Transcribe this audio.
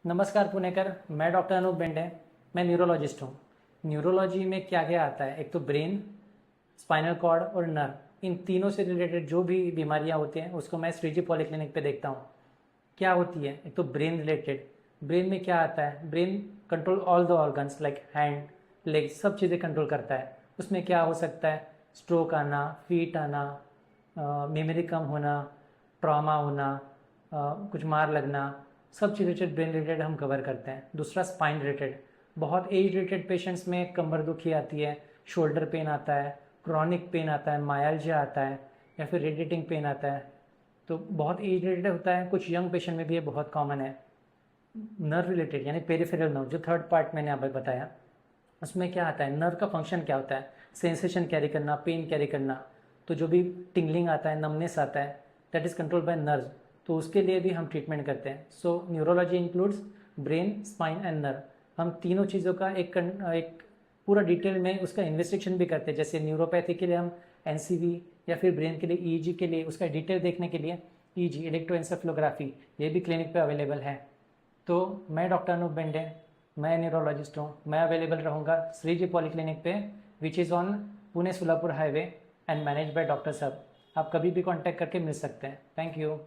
नमस्कार पुणेकर, मैं डॉक्टर अनूप बेंडे। मैं न्यूरोलॉजिस्ट हूँ। न्यूरोलॉजी में क्या क्या आता है, एक तो ब्रेन, स्पाइनल कॉर्ड और नर्व, इन तीनों से रिलेटेड जो भी बीमारियाँ होती हैं उसको मैं श्रीजी पॉलीक्लिनिक पे देखता हूँ। क्या होती है, एक तो ब्रेन रिलेटेड। ब्रेन में क्या आता है, brain control all the organs like hand, leg, सब चीज़ें कंट्रोल करता है। उसमें क्या हो सकता है, स्ट्रोक आना, फीट आना, मेमोरी कम होना, ट्रॉमा होना, कुछ मार लगना, सब चीज़ रिलेटेड ब्रेन रिलेटेड हम कवर करते हैं। दूसरा स्पाइन रिलेटेड, बहुत एज रिलेटेड पेशेंट्स में कमर दुखी आती है, शोल्डर पेन आता है, क्रॉनिक पेन आता है, मायालजिया आता है, या फिर रेडिएटिंग पेन आता है। तो बहुत एज रिलेटेड होता है, कुछ यंग पेशेंट में भी ये बहुत कॉमन है। नर्व रिलेटेड यानी पेरिफेरल नर्व, जो थर्ड पार्ट मैंने यहाँ पर बताया, उसमें क्या आता है, नर्व का फंक्शन क्या होता है, सेंसेशन कैरी करना, पेन कैरी करना। तो जो भी टिंगलिंग आता है, नमनेस आता है, that is control by nerve. तो उसके लिए भी हम ट्रीटमेंट करते हैं। So neurology includes brain, spine and nerve. हम तीनों चीज़ों का एक पूरा डिटेल में उसका इन्वेस्टिगेशन भी करते हैं। जैसे न्यूरोपैथी के लिए हम एनसीवी, या फिर ब्रेन के लिए ईईजी के लिए उसका डिटेल देखने के लिए ईजी, इलेक्ट्रोएंसेफलोग्राफी, ये भी क्लिनिक पे अवेलेबल है। तो मैं डॉक्टर अनूप बेंडे, मैं न्यूरोलॉजिस्ट हूँ। मैं अवेलेबल रहूँगा श्रीजी पॉलीक्लिनिक पे, which is on Pune Solapur highway and manage by doctor साहब। आप कभी भी कांटेक्ट करके मिल सकते हैं। Thank you.